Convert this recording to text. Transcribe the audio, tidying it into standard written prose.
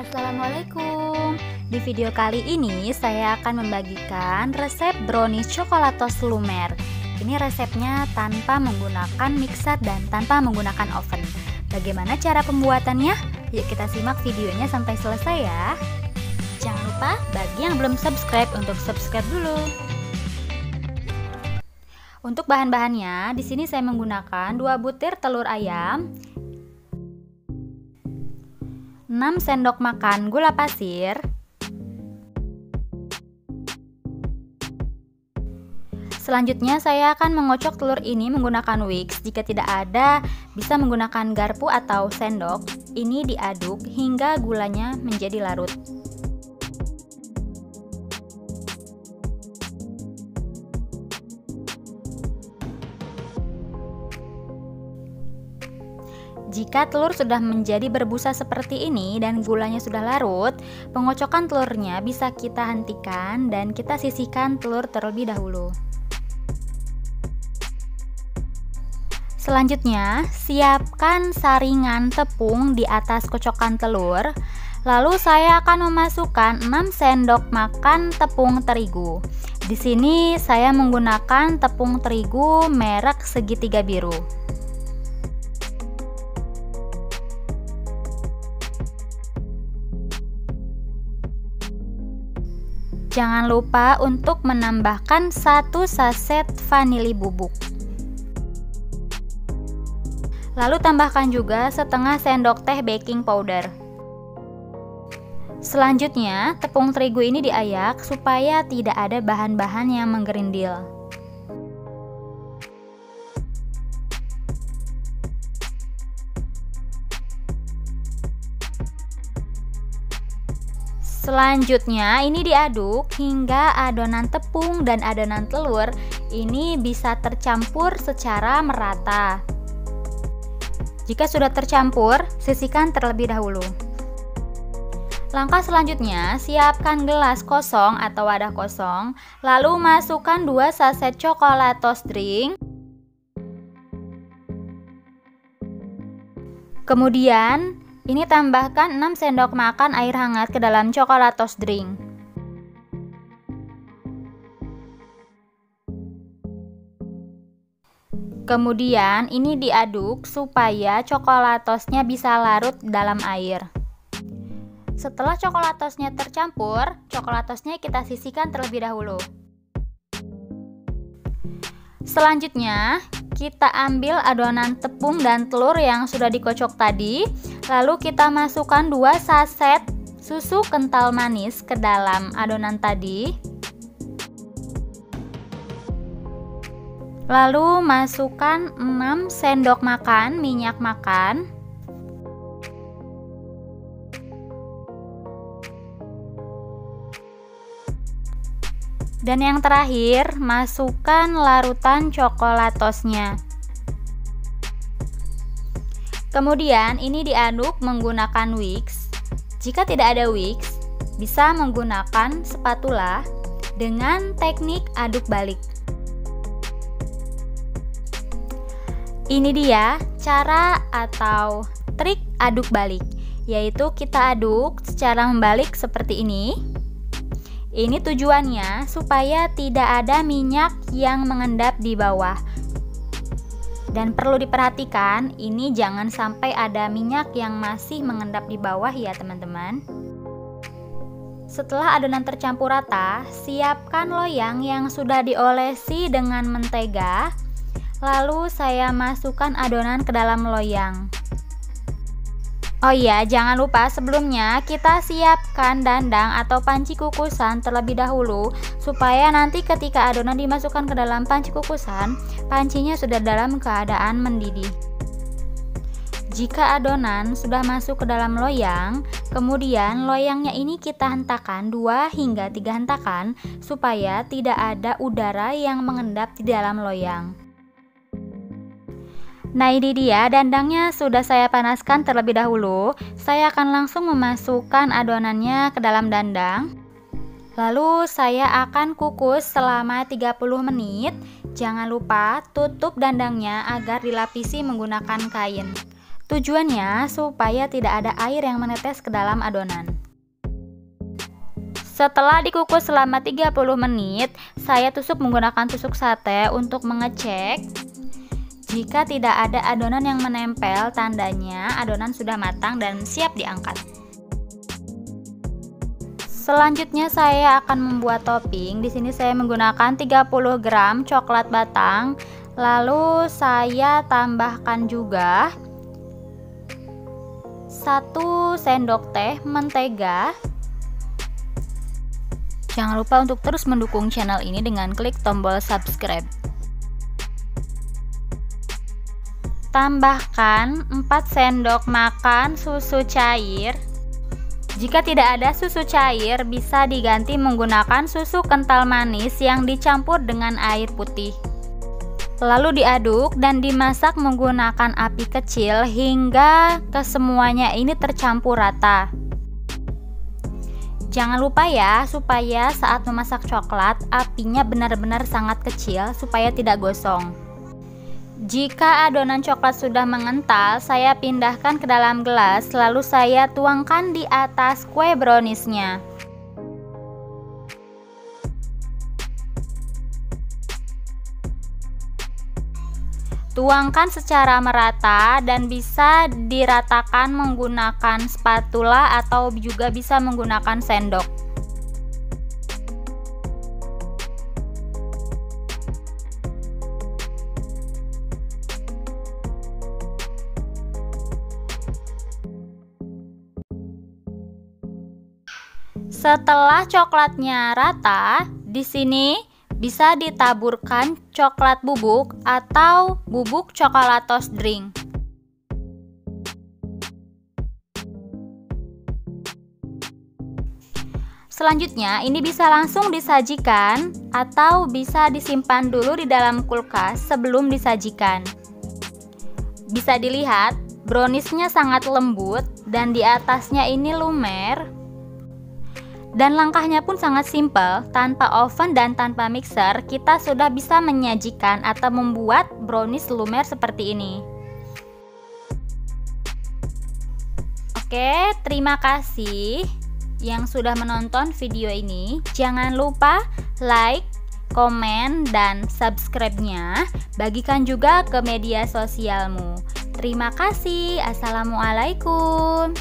Assalamualaikum. Di video kali ini saya akan membagikan resep brownies coklatos lumer. Ini resepnya tanpa menggunakan mixer dan tanpa menggunakan oven. Bagaimana cara pembuatannya? Yuk kita simak videonya sampai selesai ya. Jangan lupa bagi yang belum subscribe untuk subscribe dulu. Untuk bahan-bahannya, di sini saya menggunakan 2 butir telur ayam, 6 sendok makan gula pasir, selanjutnya saya akan mengocok telur ini menggunakan whisk. Jika tidak ada, bisa menggunakan garpu atau sendok. Ini diaduk hingga gulanya menjadi larut. Jika telur sudah menjadi berbusa seperti ini dan gulanya sudah larut, pengocokan telurnya bisa kita hentikan dan kita sisihkan telur terlebih dahulu. Selanjutnya, siapkan saringan tepung di atas kocokan telur. Lalu saya akan memasukkan 6 sendok makan tepung terigu. Di sini saya menggunakan tepung terigu merek segitiga biru. Jangan lupa untuk menambahkan 1 saset vanili bubuk. Lalu tambahkan juga setengah sendok teh baking powder. Selanjutnya, tepung terigu ini diayak supaya tidak ada bahan-bahan yang menggerindil. Selanjutnya ini diaduk hingga adonan tepung dan adonan telur ini bisa tercampur secara merata. Jika sudah tercampur, sisihkan terlebih dahulu. Langkah selanjutnya, siapkan gelas kosong atau wadah kosong, lalu masukkan 2 saset coklatos drink. Kemudian ini tambahkan 6 sendok makan air hangat ke dalam coklatos drink. Kemudian ini diaduk supaya coklatosnya bisa larut dalam air. Setelah coklatosnya tercampur, coklatosnya kita sisihkan terlebih dahulu. Selanjutnya, kita ambil adonan tepung dan telur yang sudah dikocok tadi. Lalu kita masukkan 2 saset susu kental manis ke dalam adonan tadi. Lalu masukkan 6 sendok makan minyak makan. Dan yang terakhir, masukkan larutan coklatosnya. Kemudian ini diaduk menggunakan whisk. Jika tidak ada whisk, bisa menggunakan spatula dengan teknik aduk balik. Ini dia cara atau trik aduk balik, yaitu kita aduk secara membalik seperti ini. Ini tujuannya supaya tidak ada minyak yang mengendap di bawah. Dan perlu diperhatikan, ini jangan sampai ada minyak yang masih mengendap di bawah ya teman-teman. Setelah adonan tercampur rata, siapkan loyang yang sudah diolesi dengan mentega. Lalu saya masukkan adonan ke dalam loyang. Oh iya, jangan lupa sebelumnya kita siapkan dandang atau panci kukusan terlebih dahulu, supaya nanti ketika adonan dimasukkan ke dalam panci kukusan, pancinya sudah dalam keadaan mendidih. Jika adonan sudah masuk ke dalam loyang, kemudian loyangnya ini kita hentakan 2 hingga 3 hentakan supaya tidak ada udara yang mengendap di dalam loyang. Nah, ini dia dandangnya sudah saya panaskan terlebih dahulu. Saya akan langsung memasukkan adonannya ke dalam dandang. Lalu saya akan kukus selama 30 menit. Jangan lupa tutup dandangnya agar dilapisi menggunakan kain. Tujuannya supaya tidak ada air yang menetes ke dalam adonan. Setelah dikukus selama 30 menit, saya tusuk menggunakan tusuk sate untuk mengecek. Jika tidak ada adonan yang menempel, tandanya adonan sudah matang dan siap diangkat. Selanjutnya saya akan membuat topping. Di sini saya menggunakan 30 gram coklat batang. Lalu saya tambahkan juga 1 sendok teh mentega. Jangan lupa untuk terus mendukung channel ini dengan klik tombol subscribe. Tambahkan 4 sendok makan susu cair. Jika tidak ada susu cair, bisa diganti menggunakan susu kental manis yang dicampur dengan air putih. Lalu diaduk dan dimasak menggunakan api kecil hingga kesemuanya ini tercampur rata. Jangan lupa ya, supaya saat memasak coklat, apinya benar-benar sangat kecil supaya tidak gosong. Jika adonan coklat sudah mengental, saya pindahkan ke dalam gelas, lalu saya tuangkan di atas kue browniesnya. Tuangkan secara merata dan bisa diratakan menggunakan spatula atau juga bisa menggunakan sendok. Setelah coklatnya rata, di sini bisa ditaburkan coklat bubuk atau bubuk coklatos drink. Selanjutnya, ini bisa langsung disajikan atau bisa disimpan dulu di dalam kulkas sebelum disajikan. Bisa dilihat, browniesnya sangat lembut dan di atasnya ini lumer. Dan langkahnya pun sangat simpel, tanpa oven dan tanpa mixer, kita sudah bisa menyajikan atau membuat brownies lumer seperti ini. Oke, terima kasih yang sudah menonton video ini. Jangan lupa like, komen, dan subscribe-nya. Bagikan juga ke media sosialmu. Terima kasih. Assalamualaikum.